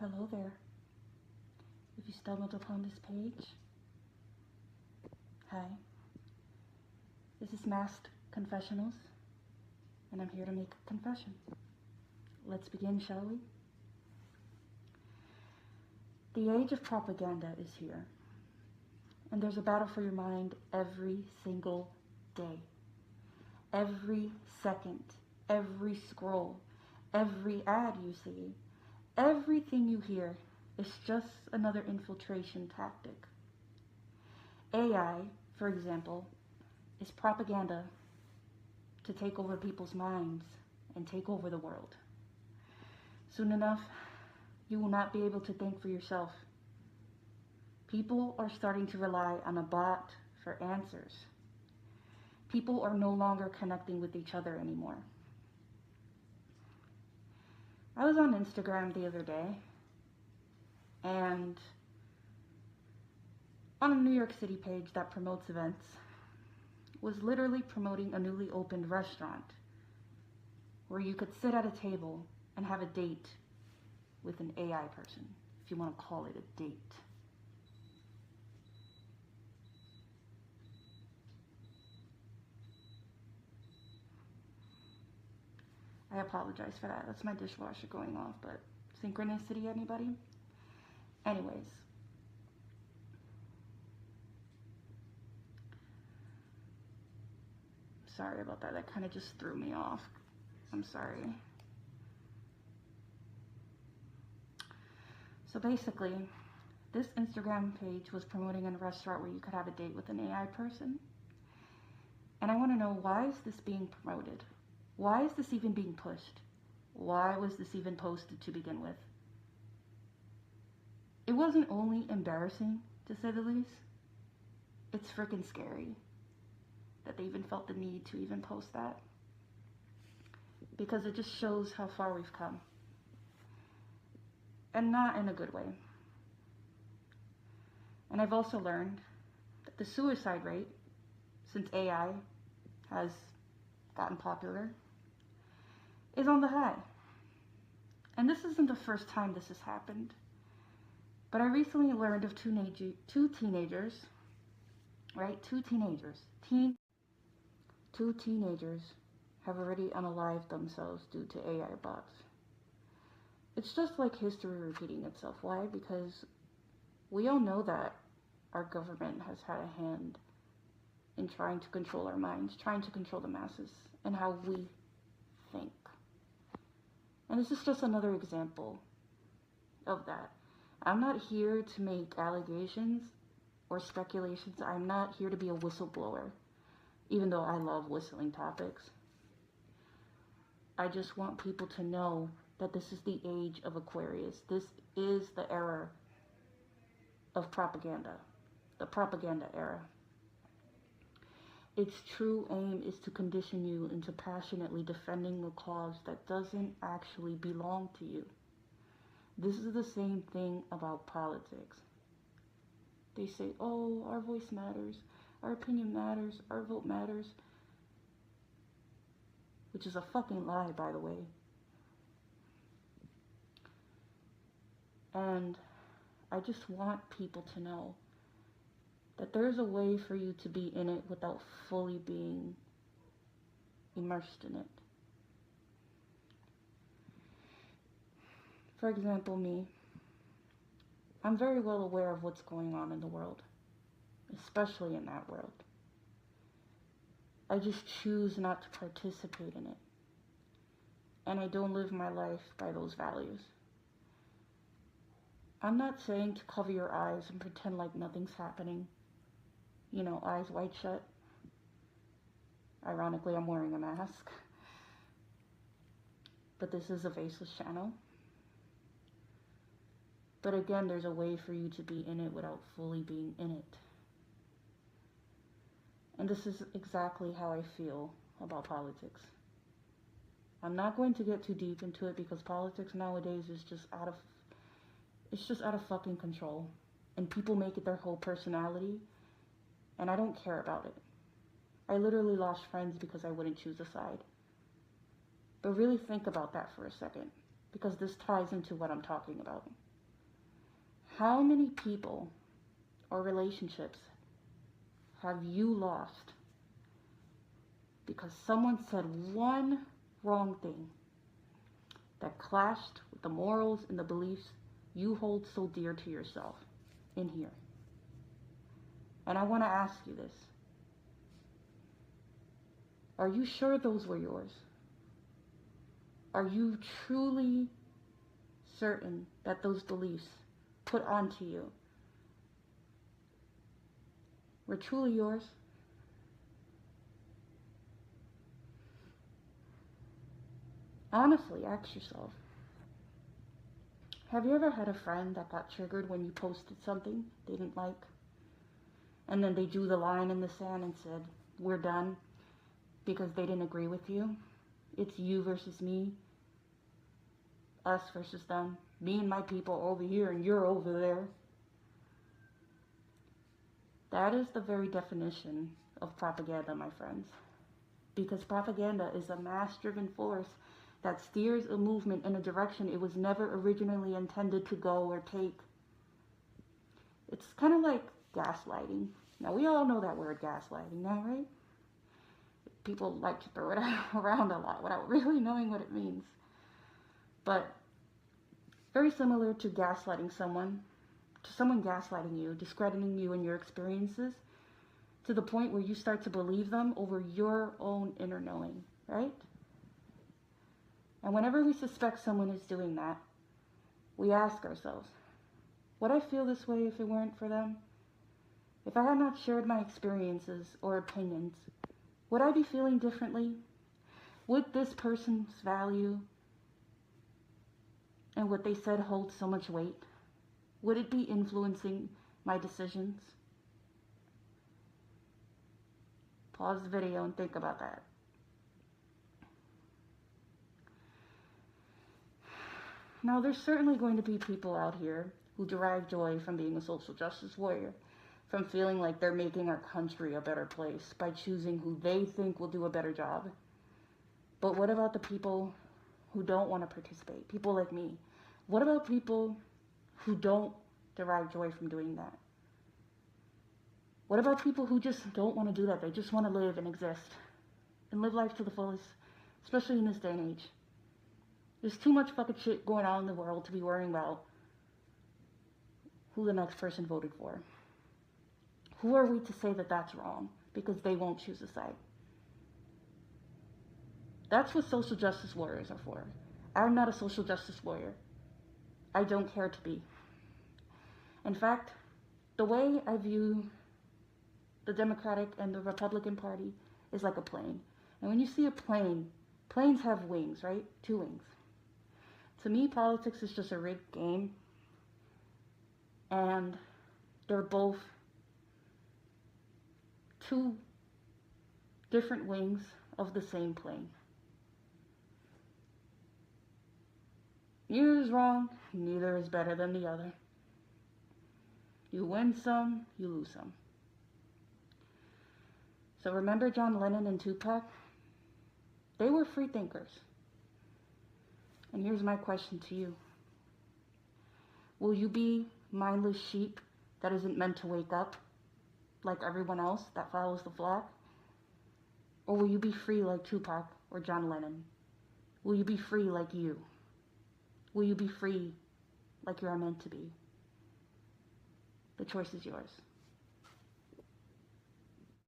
Hello there. If you stumbled upon this page, hi. This is Masked Confessionals, and I'm here to make a confession. Let's begin, shall we? The age of propaganda is here, and there's a battle for your mind every single day. Every second, every scroll, every ad you see, everything you hear is just another infiltration tactic. AI, for example, is propaganda to take over people's minds and take over the world. Soon enough, you will not be able to think for yourself. People are starting to rely on a bot for answers. People are no longer connecting with each other anymore. I was on Instagram the other day, and on a New York City page that promotes events, was literally promoting a newly opened restaurant where you could sit at a table and have a date with an AI person, if you want to call it a date. I apologize for that. That's my dishwasher going off, but synchronicity, anybody? Anyways. Sorry about that. That kind of just threw me off. I'm sorry. So basically, this Instagram page was promoting a restaurant where you could have a date with an AI person. And I want to know, why is this being promoted? Why is this even being pushed? Why was this even posted to begin with? It wasn't only embarrassing, to say the least. It's freaking scary that they even felt the need to even post that. Because it just shows how far we've come. And not in a good way. And I've also learned that the suicide rate, since AI has gotten popular, is on the high. And this isn't the first time this has happened. But I recently learned of two teenagers, right? Two teenagers have already unalived themselves due to AI bots. It's just like history repeating itself. Why? Because we all know that our government has had a hand in trying to control our minds, trying to control the masses, and how we think. And this is just another example of that. I'm not here to make allegations or speculations. I'm not here to be a whistleblower, even though I love whistling topics. I just want people to know that this is the age of Aquarius. This is the era of propaganda, the propaganda era. Its true aim is to condition you into passionately defending a cause that doesn't actually belong to you. This is the same thing about politics. They say, oh, our voice matters, our opinion matters, our vote matters. Which is a fucking lie, by the way. And I just want people to know that there's a way for you to be in it without fully being immersed in it. For example, me. I'm very well aware of what's going on in the world, especially in that world. I just choose not to participate in it. And I don't live my life by those values. I'm not saying to cover your eyes and pretend like nothing's happening. You know, eyes wide shut. Ironically, I'm wearing a mask. But this is a faceless channel. But again, there's a way for you to be in it without fully being in it. And this is exactly how I feel about politics. I'm not going to get too deep into it because politics nowadays is just out of fucking control. And people make it their whole personality. And I don't care about it. I literally lost friends because I wouldn't choose a side. But really think about that for a second, because this ties into what I'm talking about. How many people or relationships have you lost because someone said one wrong thing that clashed with the morals and the beliefs you hold so dear to yourself in here? And I want to ask you this. Are you sure those were yours? Are you truly certain that those beliefs put onto you were truly yours? Honestly, ask yourself. Have you ever had a friend that got triggered when you posted something they didn't like? And then they drew the line in the sand and said, we're done, because they didn't agree with you? It's you versus me, us versus them, me and my people over here and you're over there. That is the very definition of propaganda, my friends. Because propaganda is a mass-driven force that steers a movement in a direction it was never originally intended to go or take. It's kind of like gaslighting. Now, we all know that word gaslighting now, right? People like to throw it around a lot without really knowing what it means. But very similar to gaslighting someone, to someone gaslighting you, discrediting you and your experiences, to the point where you start to believe them over your own inner knowing, right? And whenever we suspect someone is doing that, we ask ourselves, would I feel this way if it weren't for them? If I had not shared my experiences or opinions, would I be feeling differently? Would this person's value and what they said hold so much weight? Would it be influencing my decisions? Pause the video and think about that. Now, there's certainly going to be people out here who derive joy from being a social justice warrior, from feeling like they're making our country a better place by choosing who they think will do a better job. But what about the people who don't want to participate? People like me. What about people who don't derive joy from doing that? What about people who just don't want to do that? They just want to live and exist and live life to the fullest, especially in this day and age. There's too much fucking shit going on in the world to be worrying about who the next person voted for. Who are we to say that that's wrong because they won't choose a side? That's what social justice warriors are for. I'm not a social justice warrior. I don't care to be. In fact, the way I view the Democratic and the Republican Party is like a plane. And when you see a plane, planes have wings, right? 2 wings. To me, politics is just a rigged game. And they're both 2 different wings of the same plane. Neither is wrong, neither is better than the other. You win some, you lose some. So remember John Lennon and Tupac? They were free thinkers. And here's my question to you. Will you be mindless sheep that isn't meant to wake up like everyone else that follows the flock? Or will you be free like Tupac or John Lennon? Will you be free like you? Will you be free like you are meant to be? The choice is yours.